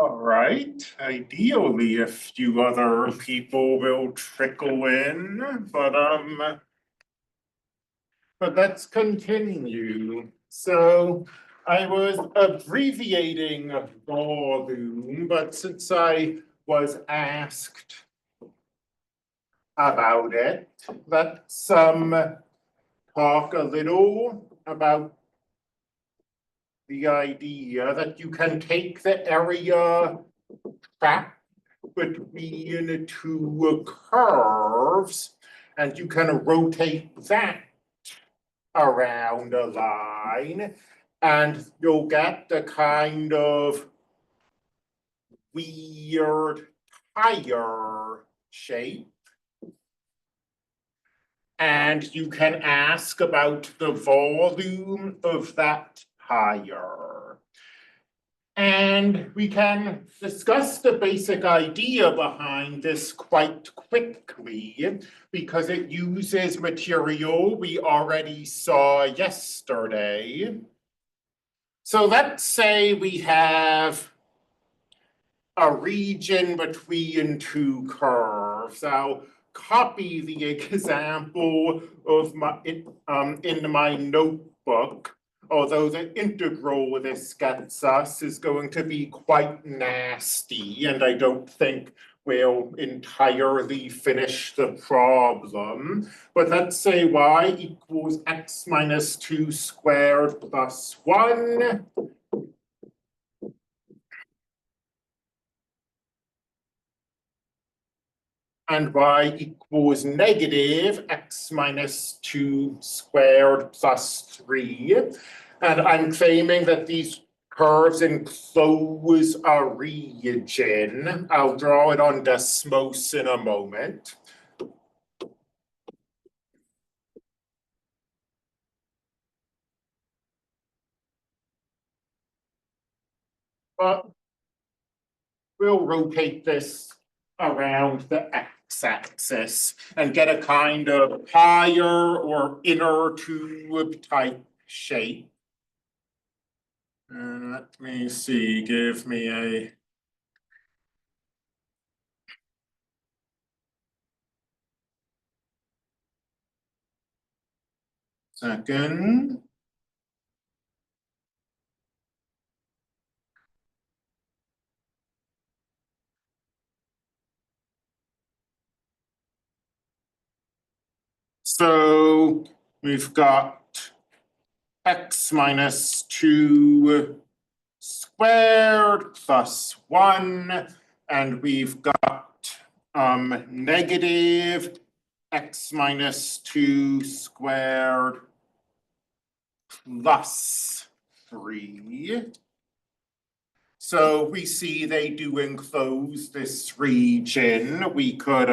All right, ideally a few other people will trickle in, but let's continue. So I was abbreviating volume, but since I was asked about it, let's talk a little about the idea that you can take the area trapped between two curves and you can rotate that around a line and you'll get the kind of weird tire shape. And you can ask about the volume of that tire. And we can discuss the basic idea behind this quite quickly because it uses material we already saw yesterday. So let's say we have a region between two curves. I'll copy the example of in my notebook, although the integral this gets us is going to be quite nasty, and I don't think we'll entirely finish the problem. But let's say y equals x minus 2 squared plus 1. And y equals negative x minus 2 squared plus 3. And I'm claiming that these curves enclose a region. I'll draw it on Desmos in a moment. But we'll rotate this around the x-axis and get a kind of higher or inner tube type shape. And let me see, give me a second. So we've got x minus 2 squared plus 1, and we've got negative x minus 2 squared plus 3. So we see they do enclose this region. We could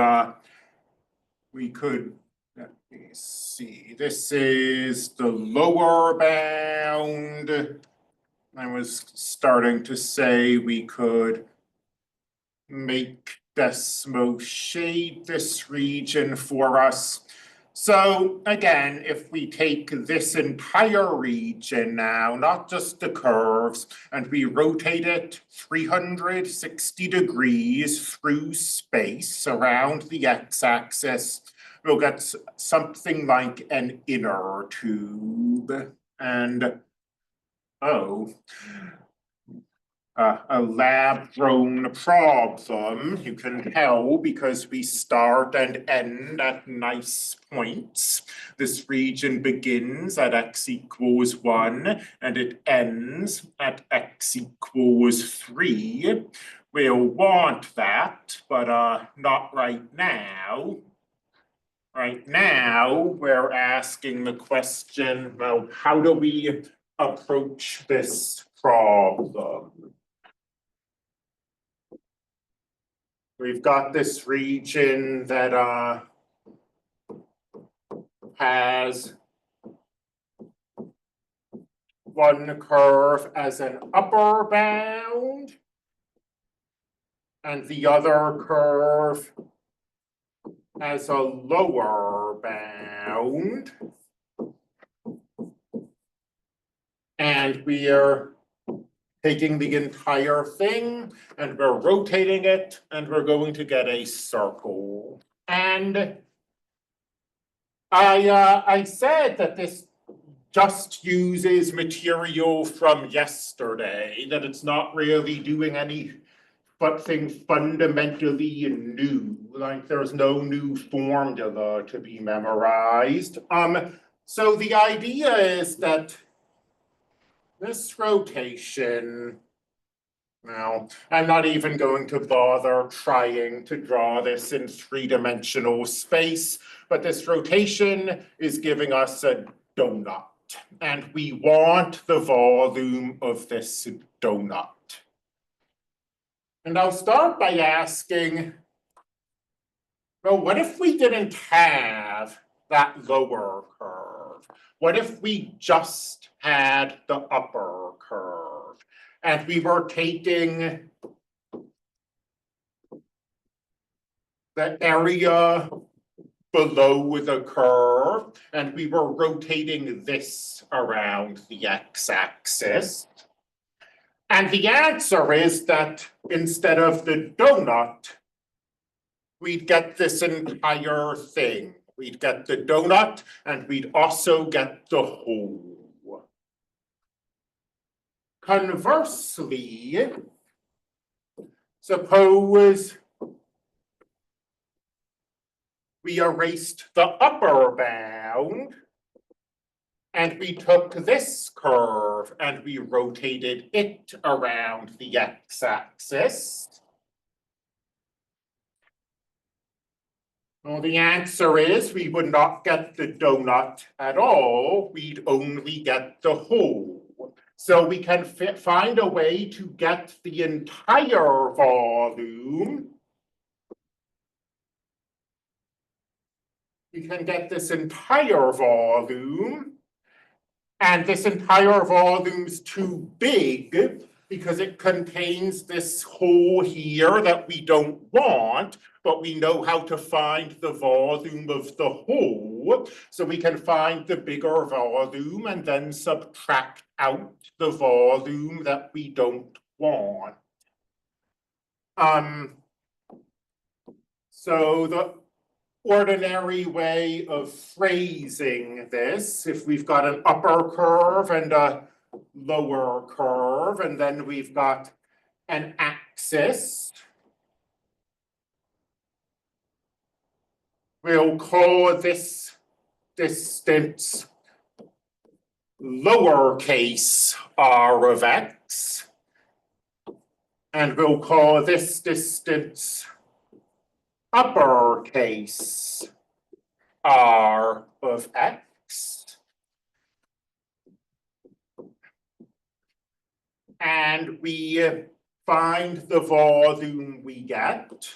let me see, this is the lower bound. I was starting to say we could make Desmos shade this region for us. So again, if we take this entire region now, not just the curves, and we rotate it 360 degrees through space around the x-axis, we'll get something like an inner tube. And a lab-grown problem, you can tell, because we start and end at nice points. This region begins at x equals 1, and it ends at x equals 3. We'll want that, but not right now. Right now, we're asking the question, well, how do we approach this problem? We've got this region that has one curve as an upper bound and the other curve as a lower bound. And we are taking the entire thing and we're rotating it and we're going to get a circle. And I said that this just uses material from yesterday, that it's not really doing anything fundamentally new, like there's no new formula to be memorized. So the idea is that this rotation, now, I'm not even going to bother trying to draw this in three-dimensional space, but this rotation is giving us a donut, and we want the volume of this donut. And I'll start by asking, well, what if we didn't have that lower curve? What if we just had the upper curve? And we were taking the area below the curve, and we were rotating this around the x-axis. And the answer is that instead of the donut, we'd get this entire thing. We'd get the donut, and we'd also get the hole. Conversely, suppose we erased the upper bound, and we took this curve and we rotated it around the x-axis. Well, the answer is we would not get the donut at all. We'd only get the hole. So we can find a way to get the entire volume. We can get this entire volume, and this entire volume's too big because it contains this hole here that we don't want, but we know how to find the volume of the hole. So we can find the bigger volume and then subtract out the volume that we don't want. So the ordinary way of phrasing this, if we've got an upper curve and a lower curve, and then we've got an axis, we'll call this distance lowercase r of x, and we'll call this distance uppercase r of x. And we find the volume we get.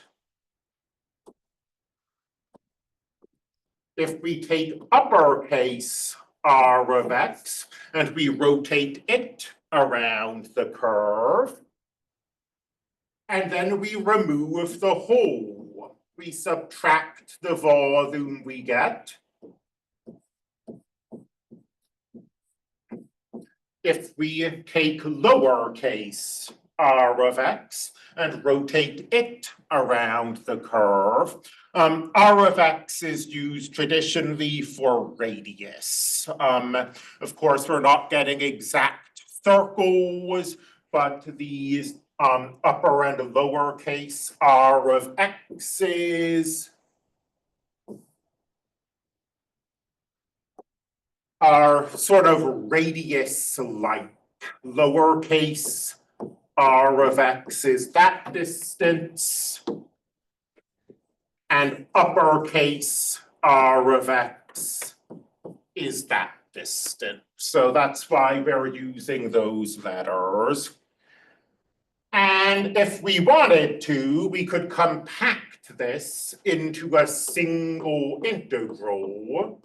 If we take uppercase r of x and we rotate it around the curve, and then we remove the hole, we subtract the volume we get. If we take lowercase r of x and rotate it around the curve, r of x is used traditionally for radius. Of course, we're not getting exact circles, but these upper and lowercase r of x's are sort of radius-like. Lowercase r of x is that distance, and uppercase r of x is that distance. So that's why we're using those letters. And if we wanted to, we could compact this into a single integral.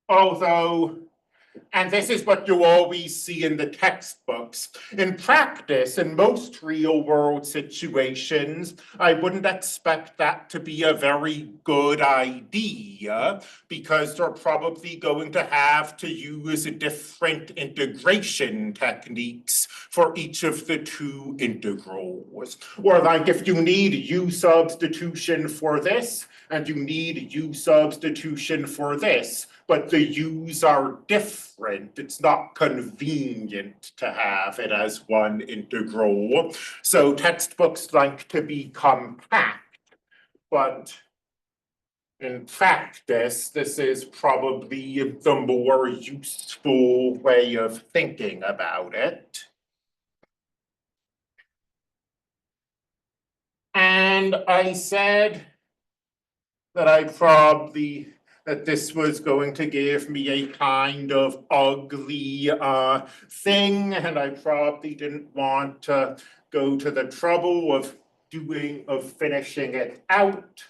Although And this is what you always see in the textbooks. In practice, in most real world situations, I wouldn't expect that to be a very good idea because they're probably going to have to use different integration techniques for each of the two integrals. Or like if you need U substitution for this, and you need U substitution for this, but the U's are different. It's not convenient to have it as one integral. So textbooks like to be compact, but in practice, this is probably the more useful way of thinking about it. And I said that this was going to give me a kind of ugly thing, and I probably didn't want to go to the trouble of finishing it out.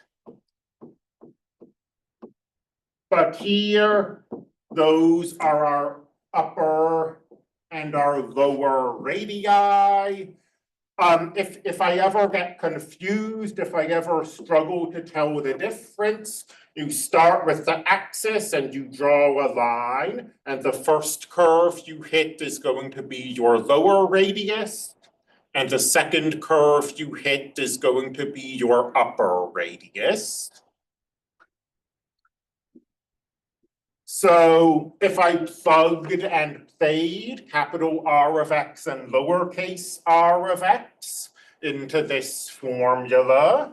But here, those are our upper and our lower radii. If I ever get confused, if I ever struggle to tell the difference, you start with the axis and you draw a line, and the first curve you hit is going to be your lower radius, and the second curve you hit is going to be your upper radius. So if I plugged and played capital R of X and lowercase r of X into this formula,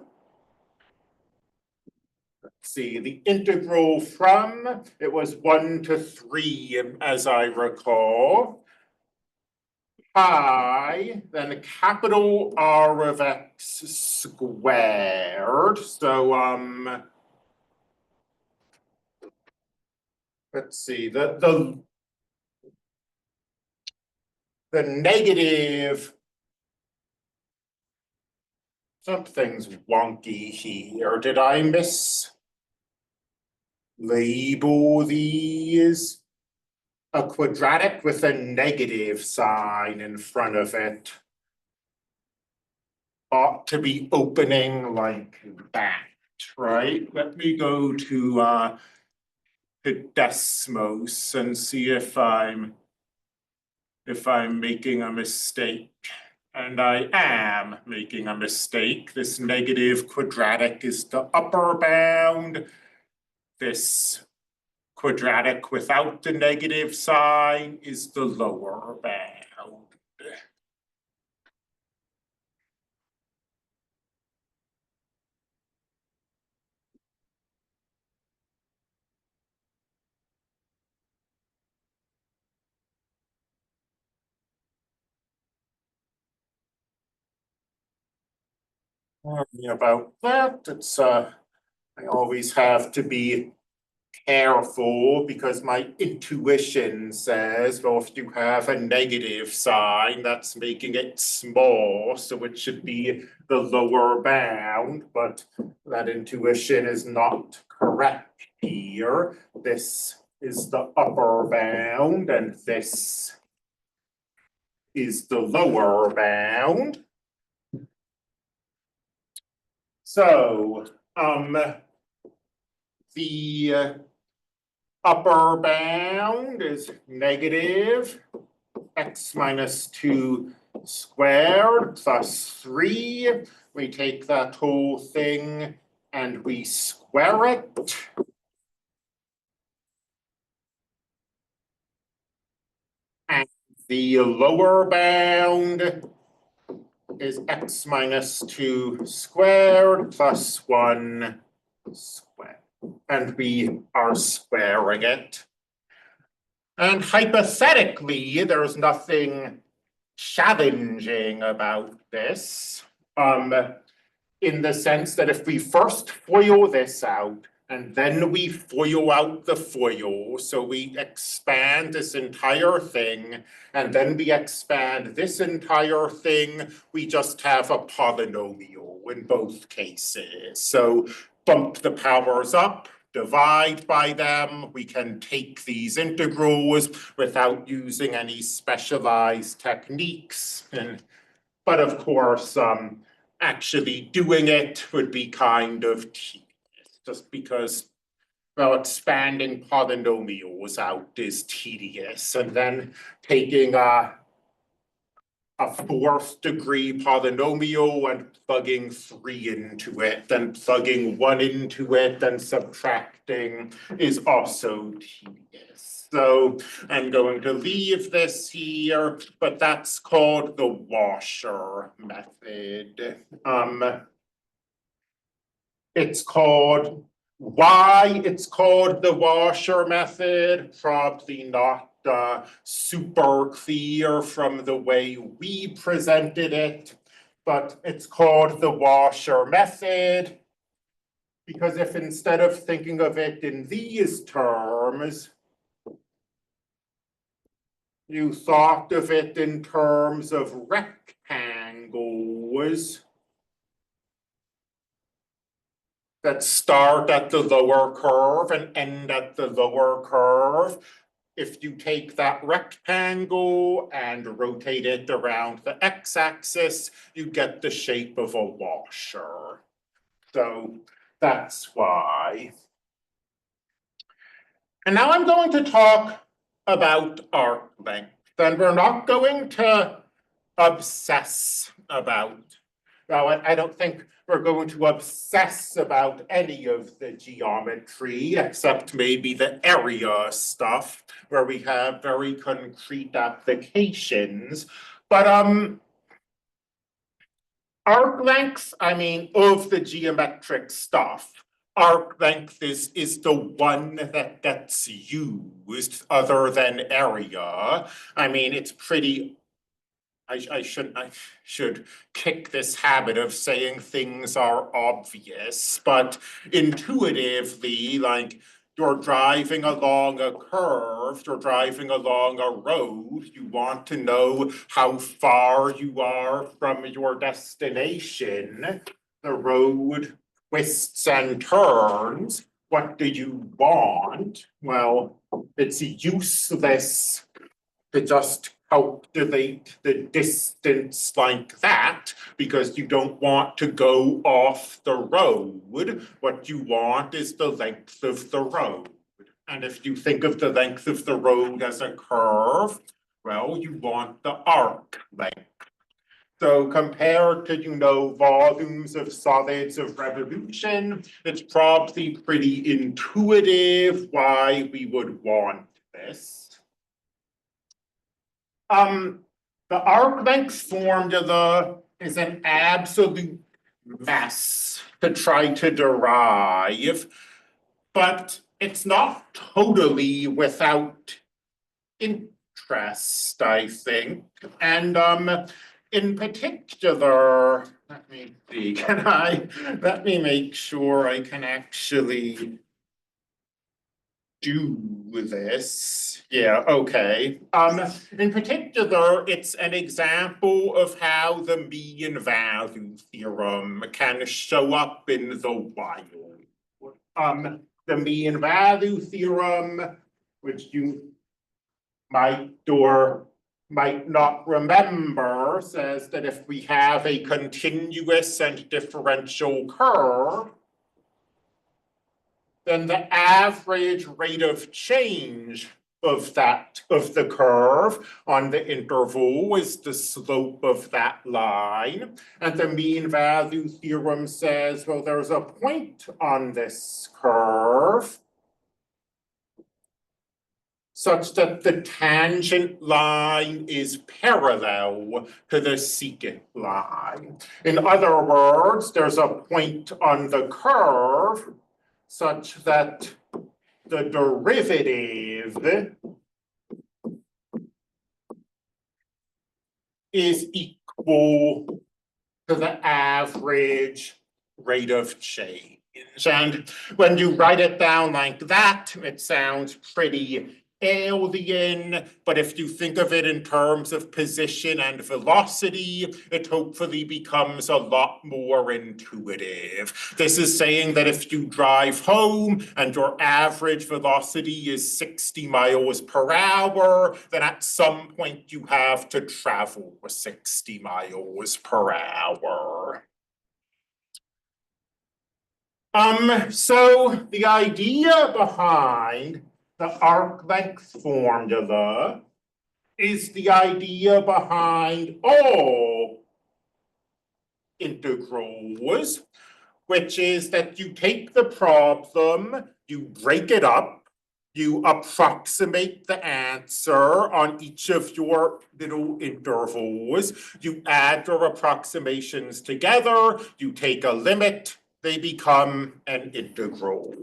let's see, the integral from, it was 1 to 3, as I recall, pi, then capital R of X squared. So, let's see, the negative, something's wonky here. Did I mislabel these? A quadratic with a negative sign in front of it ought to be opening like that, right? Let me go to Desmos and see if I'm making a mistake. And I am making a mistake. This negative quadratic is the upper bound. This quadratic without the negative sign is the lower bound. About that, it's I always have to be careful because my intuition says, well, if you have a negative sign, that's making it small, so it should be the lower bound, but that intuition is not correct here. This is the upper bound, and this is the lower bound. So, the upper bound is negative x minus 2 squared plus 3. We take that whole thing and we square it. And the lower bound is x minus 2 squared plus 1 squared. And we are squaring it. And hypothetically, there's nothing challenging about this, in the sense that if we first FOIL this out, and then we FOIL out the FOIL, so we expand this entire thing, and then we expand this entire thing, we just have a polynomial in both cases. So bump the powers up, divide by them. We can take these integrals without using any specialized techniques. But of course, actually doing it would be kind of tedious, just because, well, expanding polynomials out is tedious, and then taking a fourth degree polynomial and plugging 3 into it, then plugging 1 into it, then subtracting is also tedious. So I'm going to leave this here, but that's called the washer method. It's called, why it's called the washer method, probably not super clear from the way we presented it, but it's called the washer method because if instead of thinking of it in these terms, you thought of it in terms of rectangles that start at the lower curve and end at the lower curve. If you take that rectangle and rotate it around the x-axis, you get the shape of a washer. So that's why. And now I'm going to talk about arc length. And we're not going to obsess about, well, I don't think we're going to obsess about any of the geometry except maybe the area stuff where we have very concrete applications. But arc length, I mean, of the geometric stuff, arc length is the one that gets used other than area. I mean, it's pretty, I should kick this habit of saying things are obvious, but intuitively, like you're driving along a curve, you're driving along a road, you want to know how far you are from your destination. The road twists and turns. What do you want? Well, it's useless to just calculate the distance like that because you don't want to go off the road. What you want is the length of the road. And if you think of the length of the road as a curve, well, you want the arc length. So compared to, volumes of solids of revolution, it's probably pretty intuitive why we would want this. The arc length formula is an absolute mess to try to derive, but it's not totally without interest, I think. And in particular, let me see, let me make sure I can actually do this. Yeah, okay. In particular, it's an example of how the mean value theorem can show up in the wild. The mean value theorem, which you might or might not remember, says that if we have a continuous and differential curve, then the average rate of change of the curve on the interval is the slope of that line. And the mean value theorem says, well, there's a point on this curve such that the tangent line is parallel to the secant line. In other words, there's a point on the curve such that the derivative is equal to the average rate of change. And when you write it down like that, it sounds pretty alien, but if you think of it in terms of position and velocity, it hopefully becomes a lot more intuitive. This is saying that if you drive home and your average velocity is 60 miles per hour, then at some point you have to travel 60 miles per hour. So the idea behind the arc length formula is the idea behind all integrals, which is that you take the problem, you break it up, you approximate the answer on each of your little intervals, you add your approximations together, you take a limit, they become an integral.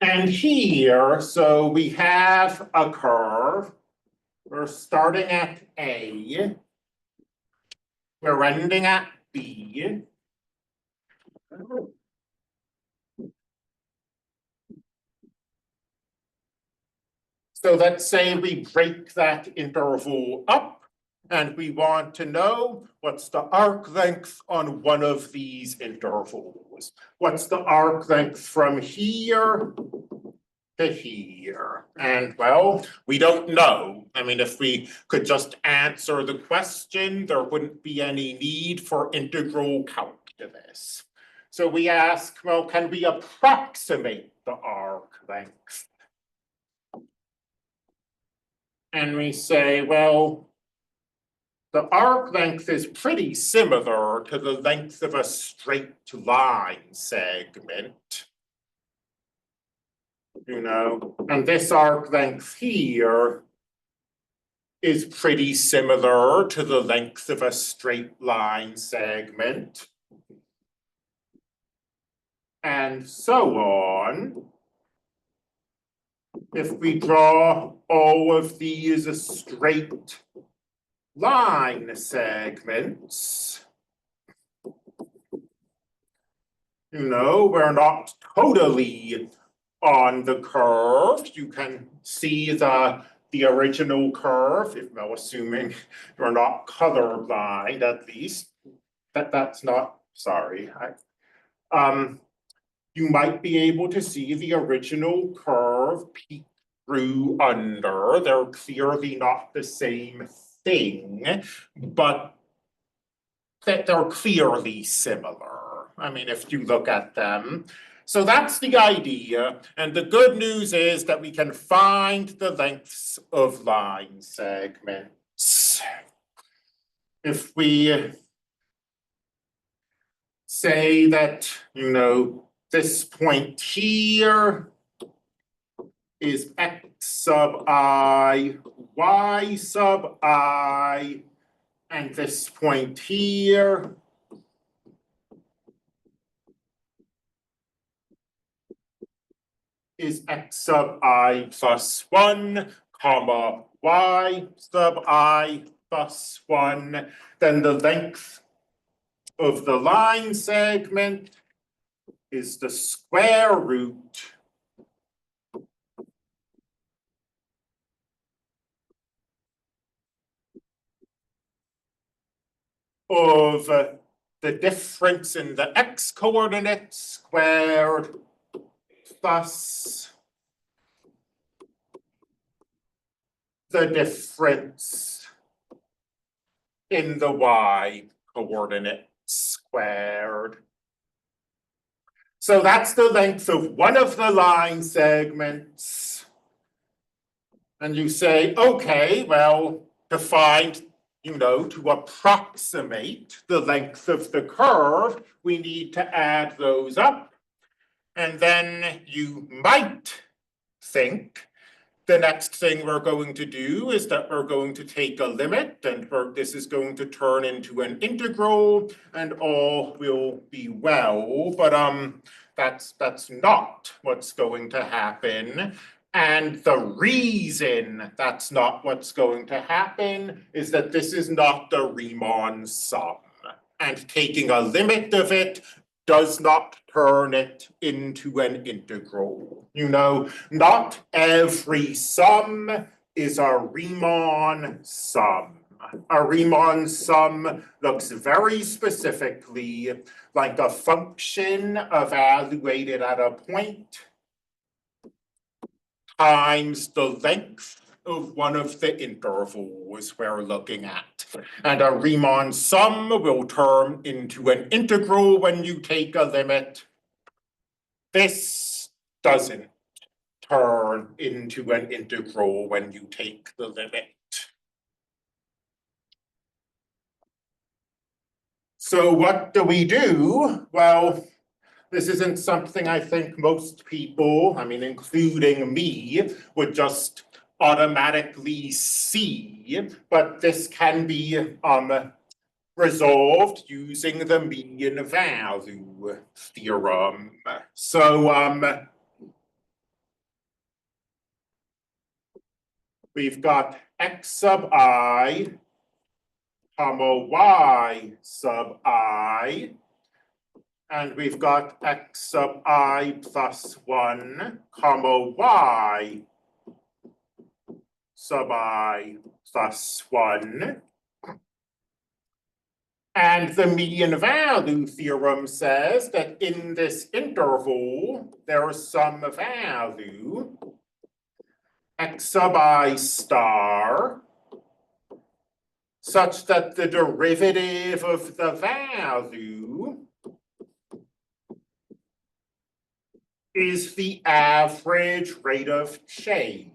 And here, so we have a curve. We're starting at A. We're ending at B. So let's say we break that interval up and we want to know what's the arc length on one of these intervals. What's the arc length from here to here? And well, we don't know. I mean, if we could just answer the question, there wouldn't be any need for integral calculus. So we ask, well, can we approximate the arc length? And we say, well, the arc length is pretty similar to the length of a straight line segment. And this arc length here is pretty similar to the length of a straight line segment. And so on. If we draw all of these straight line segments, we're not totally on the curve. You can see the original curve, if well, assuming you're not colorblind at least. That's not, sorry. You might be able to see the original curve peek through under. They're clearly not the same thing, but that they're clearly similar. I mean, if you look at them. So that's the idea. And the good news is that we can find the lengths of line segments. If we say that, this point here is x sub I, y sub I, and this point here is x sub I plus 1, comma, y sub I plus 1, then the length of the line segment is the square root of the difference in the x coordinate squared plus the difference in the y coordinate squared. So that's the length of one of the line segments. And you say, okay, well, to find, to approximate the length of the curve, we need to add those up. And then you might think the next thing we're going to do is that we're going to take a limit, and this is going to turn into an integral, and all will be well. But that's not what's going to happen. And the reason that's not what's going to happen is that this is not the Riemann sum. And taking a limit of it does not turn it into an integral. You know, not every sum is a Riemann sum. A Riemann sum looks very specifically like a function evaluated at a point times the length of one of the intervals we're looking at. And a Riemann sum will turn into an integral when you take a limit. This doesn't turn into an integral when you take the limit. So what do we do? Well, this isn't something I think most people, I mean, including me, would just automatically see, but this can be resolved using the mean value theorem. So we've got x sub I, comma y sub I, and we've got x sub I plus 1, comma y sub I plus 1. And the mean value theorem says that in this interval, there is some value, x sub I star, such that the derivative of the value is the average rate of change.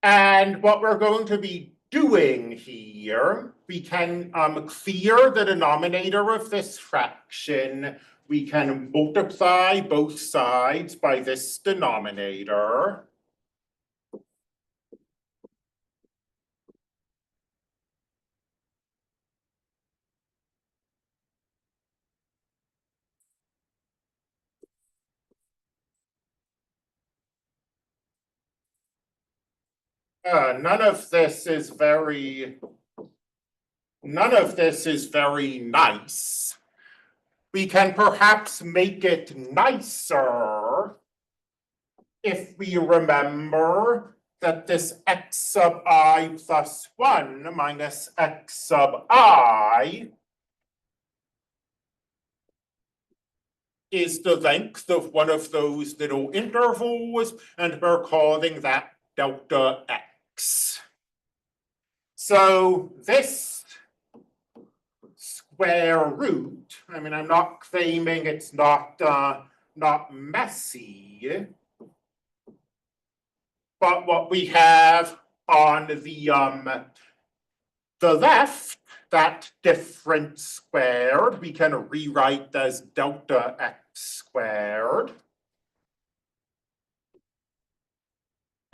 And what we're going to be doing here, we can clear the denominator of this fraction. We can multiply both sides by this denominator. None of this is very nice. We can perhaps make it nicer if we remember that this x sub I plus 1 minus x sub I is the length of one of those little intervals, and we're calling that delta x. So this square root, I mean, I'm not claiming it's not messy, but what we have on the left, that difference squared, we can rewrite as delta x squared.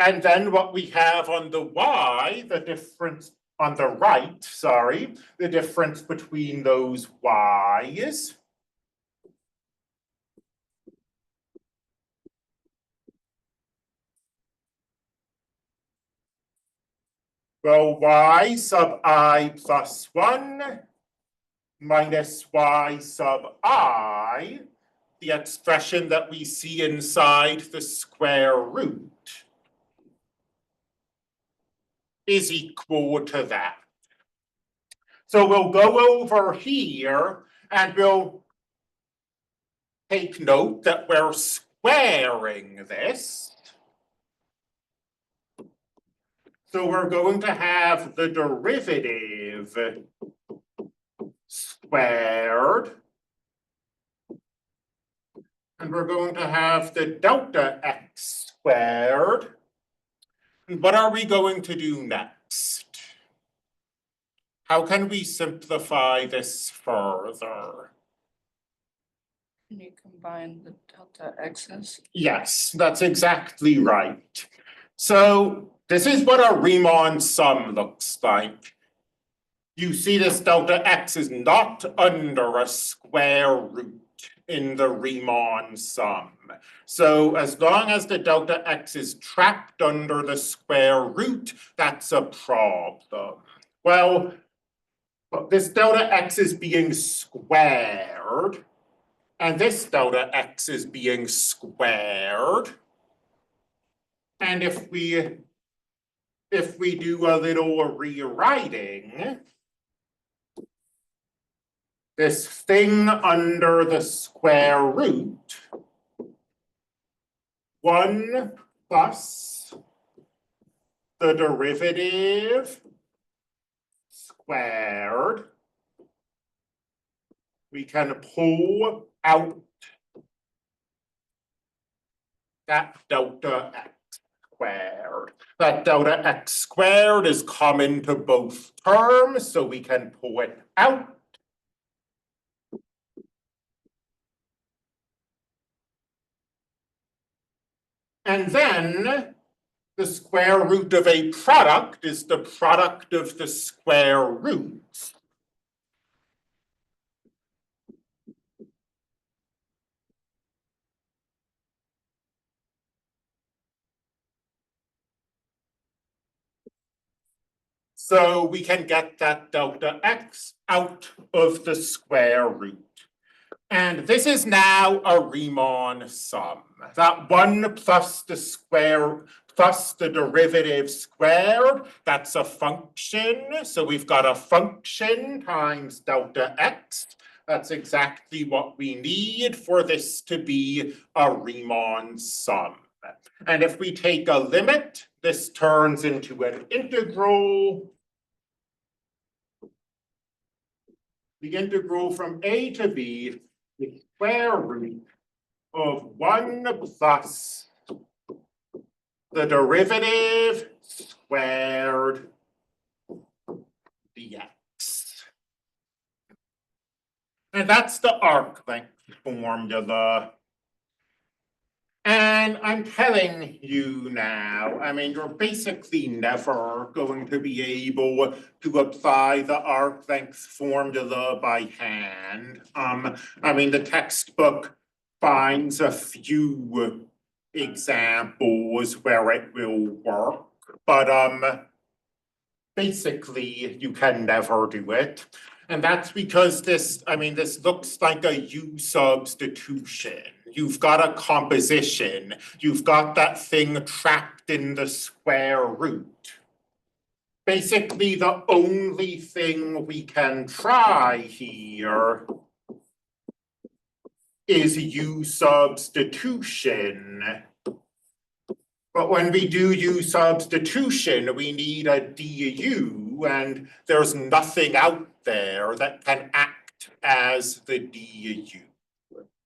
And then what we have on the y, the difference on the right, sorry, the difference between those y's. Well, y sub I plus 1 minus y sub I, the expression that we see inside the square root, is equal to that. So we'll go over here and we'll take note that we're squaring this. So we're going to have the derivative squared, and we're going to have the delta x squared. And what are we going to do next? How can we simplify this further? Can you combine the delta x's? Yes, that's exactly right. So this is what a Riemann sum looks like. You see this delta x is not under a square root. in the Riemann sum. So as long as the delta x is trapped under the square root, that's a problem. Well, this delta x is being squared, and this delta x is being squared. And if we do a little rewriting, this thing under the square root, 1 plus the derivative squared, we can pull out that delta x squared. That delta x squared is common to both terms, so we can pull it out. And then the square root of a product is the product of the square roots. So we can get that delta x out of the square root. And this is now a Riemann sum. That 1 plus the square plus the derivative squared, that's a function. So we've got a function times delta x. That's exactly what we need for this to be a Riemann sum. And if we take a limit, this turns into an integral. The integral from a to b, the square root of 1 plus the derivative squared dx. And that's the arc length formula. And I'm telling you now, I mean, you're basically never going to be able to apply the arc length formula by hand. I mean, the textbook finds a few examples where it will work, but basically you can never do it. And that's because this looks like a U substitution. You've got a composition. You've got that thing trapped in the square root. Basically, the only thing we can try here is U substitution. But when we do U substitution, we need a du, and there's nothing out there that can act as the du.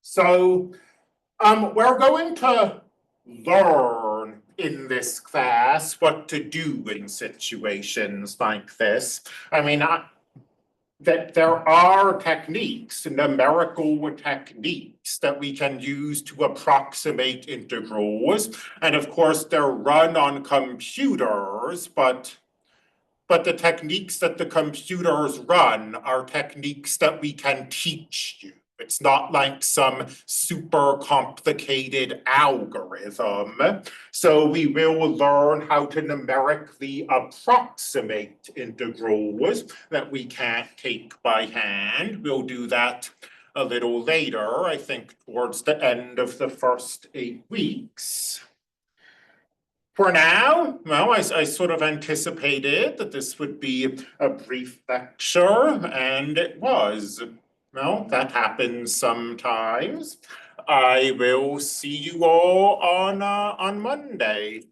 So we're going to learn in this class what to do in situations like this. I mean, that there are techniques, numerical techniques that we can use to approximate integrals. And of course, they're run on computers, but the techniques that the computers run are techniques that we can teach you. It's not like some super complicated algorithm. So we will learn how to numerically approximate integrals that we can't take by hand. We'll do that a little later, I think towards the end of the first 8 weeks. For now, well, I sort of anticipated that this would be a brief lecture, and it was. Well, that happens sometimes. I will see you all on Monday.